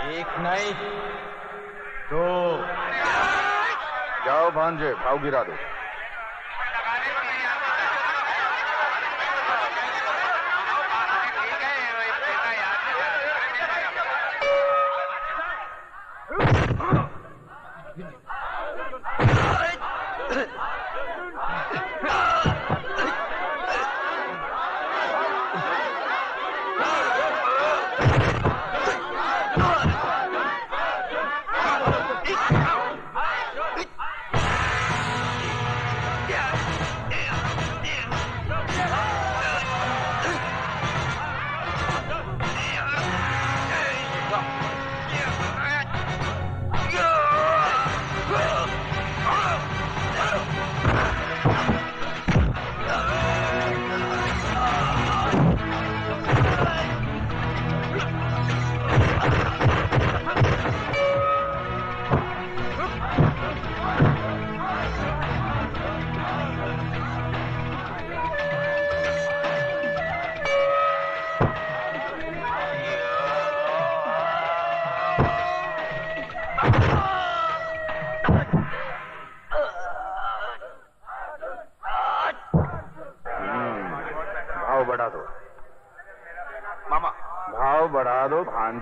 एक नहीं, दो। जाओ भांजे, भाव गिरा दो।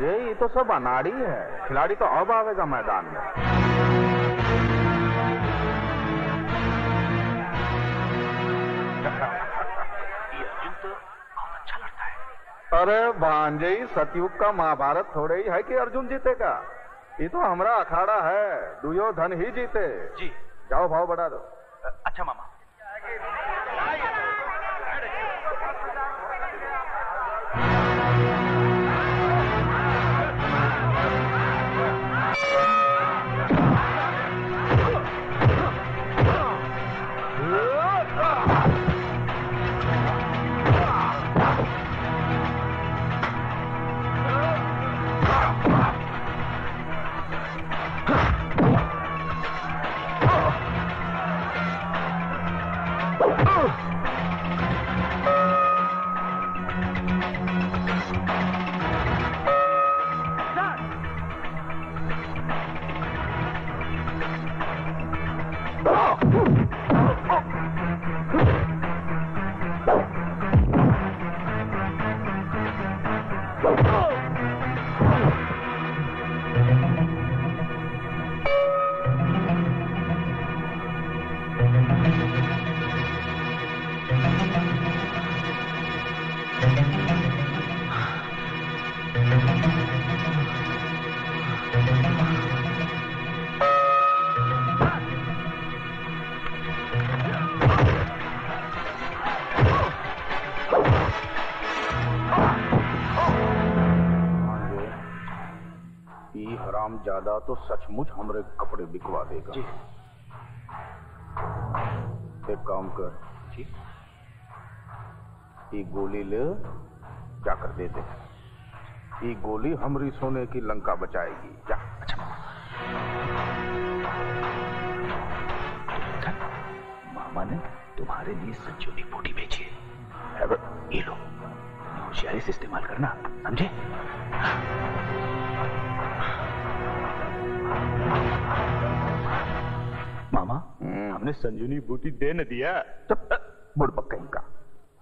ये तो सब अनाड़ी है, खिलाड़ी तो अब आवेगा मैदान में। ये अर्जुन तो बहुत अच्छा लड़ता है। अरे भांजे, सतयुग का महाभारत थोड़े ही है कि अर्जुन जीतेगा। ये तो हमारा अखाड़ा है, दुर्योधन ही जीते। जी। जाओ भाव बढ़ा दो। अच्छा मामा। ज्यादा तो सचमुच हमरे कपड़े बिकवा देगा। जी। एक काम कर। जी। ये गोली ले जाकर दे दे। ये गोली हमरी सोने की लंका बचाएगी। जा। अच्छा मामा। मामा ने तुम्हारे लिए संजीवनी बूटी बेची है। ये लो, होशियारी से इस्तेमाल करना, समझे? मामा, हमने संजीवनी बूटी दे न दिया। बुड़बक कहीं का।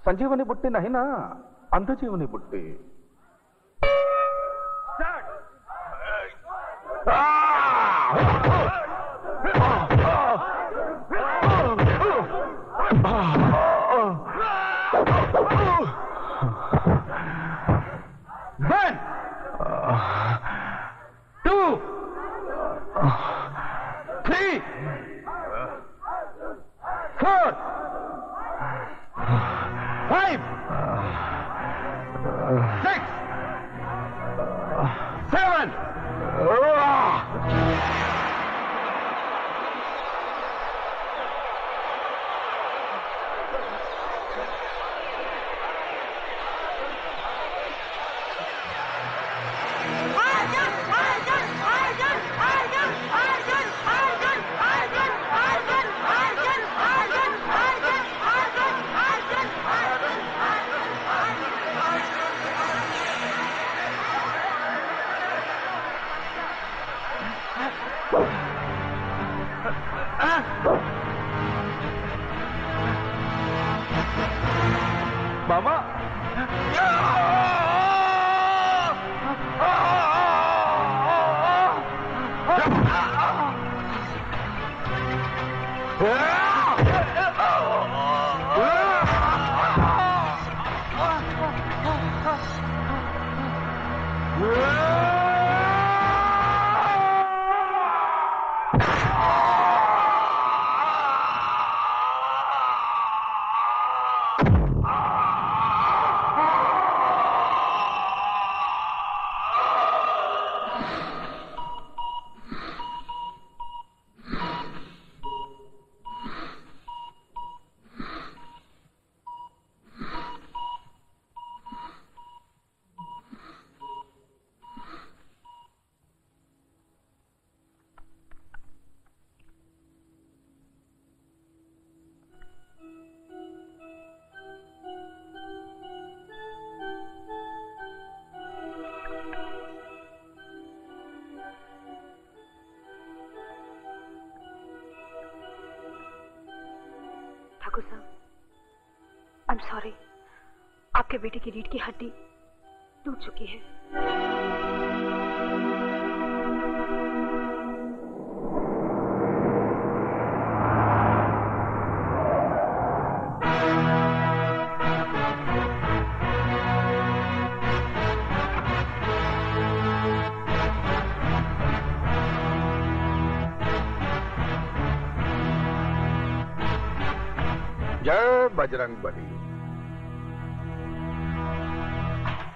संजीवनी बुट्टी नहीं ना, अंधजीवनी बुट्टी। One, 2, 3, 4, 5, 6, 7. मामा ठाकुर साहब, आई एम सॉरी, आपके बेटे की रीढ़ की हड्डी टूट चुकी है। जय बजरंग बली।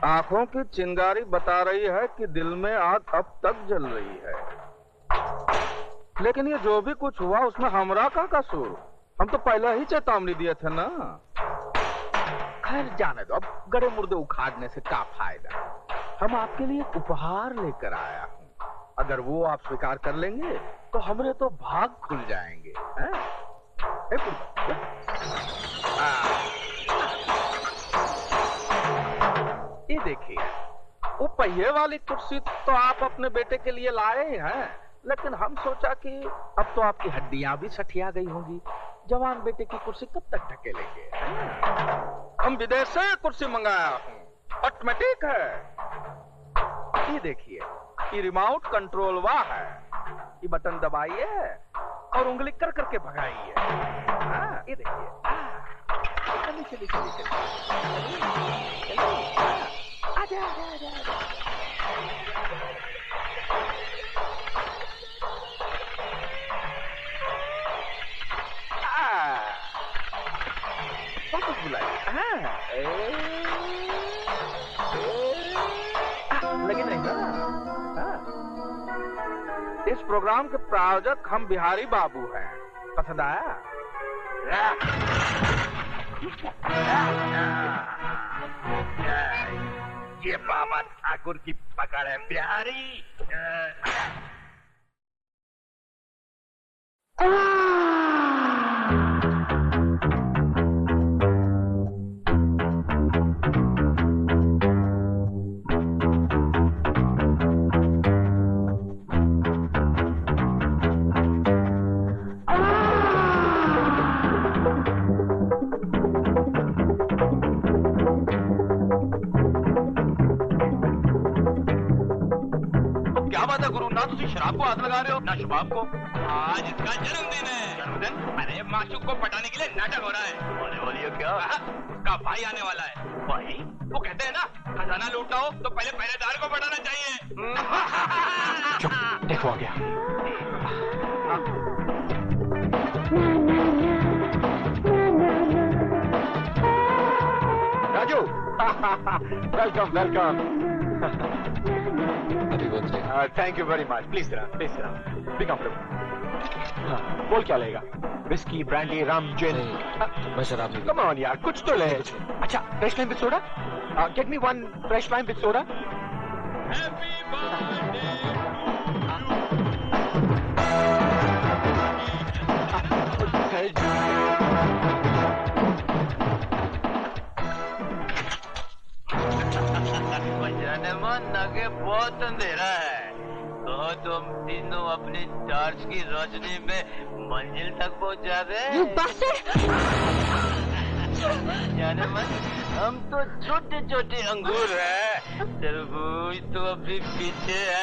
आंखों की चिंगारी बता रही है कि दिल में आग अब तक जल रही है, लेकिन ये जो भी कुछ हुआ उसमें हमरा का कसूर? हम तो पहले ही चेतावनी दिए थे ना। खैर जाने दो, अब गड़े मुर्दे उखाड़ने से क्या फायदा। हम आपके लिए एक उपहार लेकर आया हूँ, अगर वो आप स्वीकार कर लेंगे तो हमरे तो भाग खुल जाएंगे। ये देखिए, वो पहिए वाली कुर्सी तो आप अपने बेटे के लिए लाए हैं, लेकिन हम सोचा कि अब तो आपकी हड्डियां भी सठिया गई होंगी, जवान बेटे की कुर्सी कब तक ढकेलेंगे। हम विदेश से कुर्सी मंगाया हूँ, ऑटोमेटिक है। ये देखिए, ये रिमोट कंट्रोल वाह है, ये बटन दबाइए और उंगली कर करके भगाइए। ये देखिए, चलिए चलिए चलिए चलिए, आजा आजा आजा आजा। वापस बुलाइए। लगे नहीं ना? इस प्रोग्राम के प्रायोजक हम बिहारी बाबू हैं, पसंद आया? ये बाबा ठाकुर की पकड़ है बिहारी। शराब को हाथ लगा रहे हो ना शबाब को। आज इसका जन्मदिन है। जन्मदिन? अरे माशूक को पटाने के लिए नाटक हो रहा है। होने वाली है क्या? उसका भाई आने वाला है। भाई? वो कहते हैं ना, खजाना लूटना हो तो पहले पहरेदार को पटाना चाहिए। चुप, देखो आ गया। Raju, welcome welcome. Thank you very much. Please please be comfortable. हाँ, बोल क्या लेगा? विस्की, ब्रांडी, रम, जिन? मैं शराब नहीं। कम ऑन यार, कुछ तो ले। अच्छा, fresh lime with soda? Get me one fresh lime with soda. नगे बहुत अंधेरा है, तो तुम तीनों अपनी टॉर्च की रोशनी में मंजिल तक पहुंच जाओगे। जाने मन, हम तो छोटे छोटे अंगूर हैं, तरबूज तो अभी पीछे है।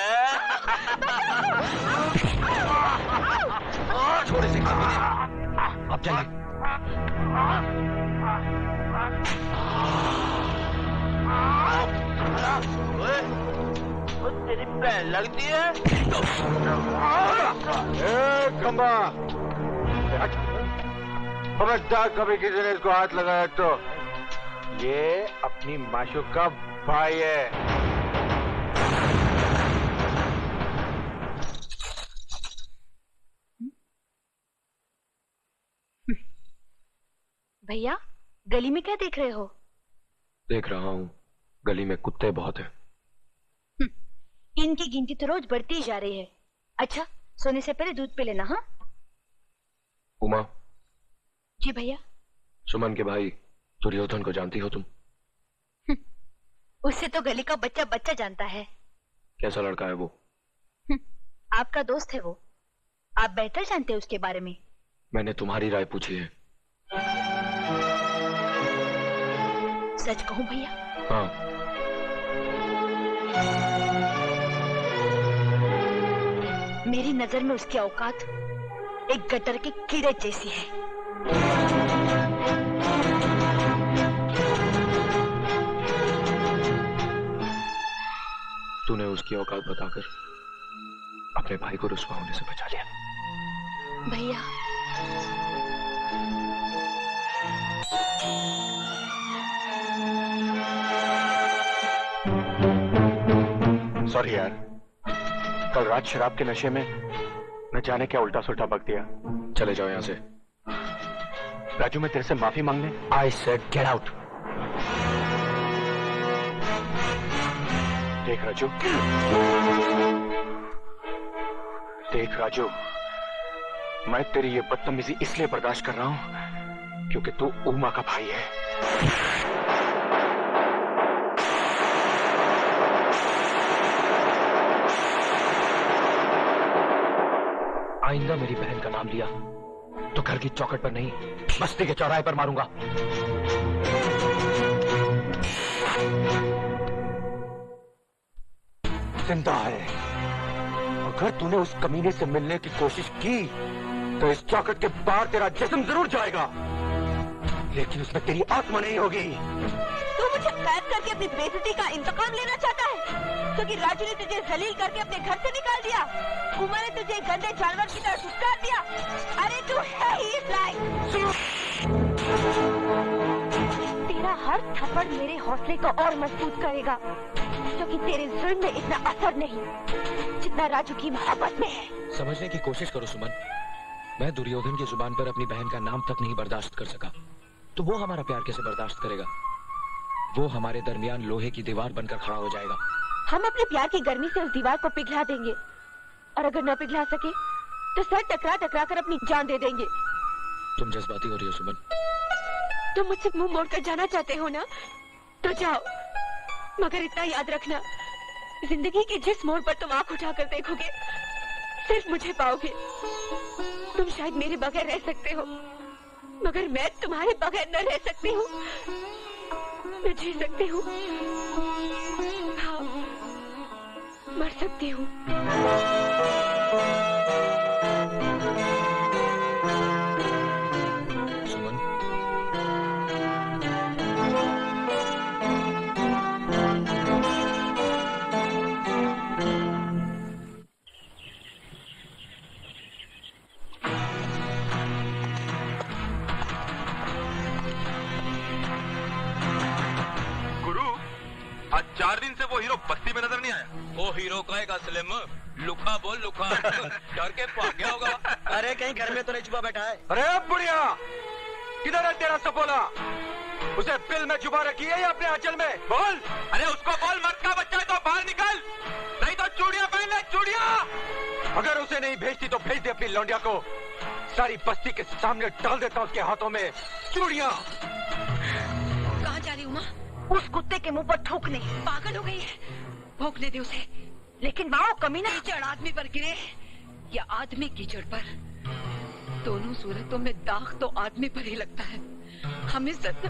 छोटे से कमीने, अब चलिए। वो तेरी पैर लगती है। खंबा, खबरदार कभी किसी ने इसको हाथ लगाया तो। ये अपनी माशूक का भाई है। भैया, गली में क्या देख रहे हो? देख रहा हूँ, गली में कुत्ते बहुत हैं। इनकी गिनती तो रोज बढ़ती ही जा रही है। अच्छा, सोने से पहले दूध पी लेना। हाँ उमा। जी भैया। सुमन के भाई दुर्योधन को जानती हो तुम? उससे तो गली का बच्चा बच्चा जानता है। कैसा लड़का है वो? आपका दोस्त है वो, आप बेहतर जानते हैं उसके बारे में। मैंने तुम्हारी राय पूछी है। सच कहूं भैया? हाँ। मेरी नजर में उसकी औकात एक गटर के कीड़े जैसी है। तूने उसकी औकात बताकर अपने भाई को रुस्वा होने से बचा लिया। भैया, सॉरी यार, कल रात शराब के नशे में न जाने क्या उल्टा सुल्टा बक दिया। चले जाओ यहाँ से। राजू, मैं तेरे से माफी मांगने। I said get out. देख राजू, देख राजू, मैं तेरी ये बदतमीजी इसलिए बर्दाश्त कर रहा हूं क्योंकि तू उमा का भाई है। आइंदा मेरी बहन का नाम लिया तो घर की चौखट पर नहीं, बस्ती के चौराहे पर मारूंगा। जिंदा है। अगर तूने उस कमीने से मिलने की कोशिश की तो इस चौखट के बाहर तेरा जिस्म जरूर जाएगा, लेकिन उसमें तेरी आत्मा नहीं होगी। तू मुझे कैद करके अपनी बेइज्जती का इंतकाम लेना चाहता है, क्योंकि राजू ने तुझे जलील करके अपने घर से निकाल दिया, उमा ने तुझे गंदे जानवर की तरह धुतकार दिया। अरे तू है ही इस लायक। तेरा हर थप्पड़ मेरे हौसले को और मजबूत करेगा, क्योंकि तेरे जुल्म में इतना असर नहीं जितना राजू की मोहब्बत में है। समझने की कोशिश करो सुमन, मैं दुर्योधन की जुबान पर अपनी बहन का नाम तक नहीं बर्दाश्त कर सका, तो वो हमारा प्यार कैसे बर्दाश्त करेगा? वो हमारे दरमियान लोहे की दीवार बनकर खड़ा हो जाएगा। हम अपने प्यार की गर्मी से उस दीवार को पिघला देंगे, और अगर न पिघला सके तो सर टकरा टकरा कर अपनी जान दे देंगे। तुम जज्बाती हो रही हो सुमन। तुम मुझसे मुंह मोड़कर जाना चाहते हो ना, तो जाओ, मगर इतना याद रखना, जिंदगी के जिस मोड़ पर तुम आंख उठाकर देखोगे सिर्फ मुझे पाओगे। तुम शायद मेरे बगैर रह सकते हो, मगर मैं तुम्हारे बगैर न रह सकती हूँ। मैं जी सकती हूँ, हाँ, मर सकती हूँ। सुमन, आज 4 दिन से वो हीरो बस्ती में नजर नहीं आया। वो हीरो कहेगा स्लिम, लुका बोल लुका। डर के भाग गया होगा। अरे कहीं घर में तो नहीं छुपा बैठा है? अरे बुढ़िया, किधर है तेरा सपोला? उसे बिल में छुपा रखी है या अपने आंचल में? बोल। अरे उसको बोल, मर्द का बच्चा है तो बाहर निकल, नहीं तो चूड़ियां पहन ले, चूड़ियां। अगर उसे नहीं भेजती तो भेज दे अपनी लौंडिया को, सारी बस्ती के सामने डाल देता उसके हाथों में चूड़ियां। कहाँ जा रही उमा? उस कुत्ते के मुंह पर थूकने। पागल हो गई है, भोंकने दे उसे। लेकिन माँ कमीना कीचड़ आदमी पर गिरे या आदमी कीचड़ पर, दोनों सूरतों में दाग तो आदमी पर ही लगता है। हम इज्जत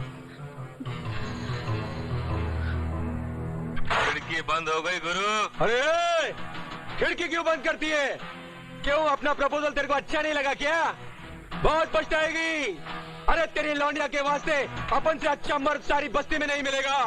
खिड़की बंद हो गई गुरु। अरे खिड़की क्यों बंद करती है? क्यों अपना प्रपोजल तेरे को अच्छा नहीं लगा क्या? बहुत पछताएगी। अरे तेरी लौंडिया के वास्ते अपन से अच्छा मर्द सारी बस्ती में नहीं मिलेगा।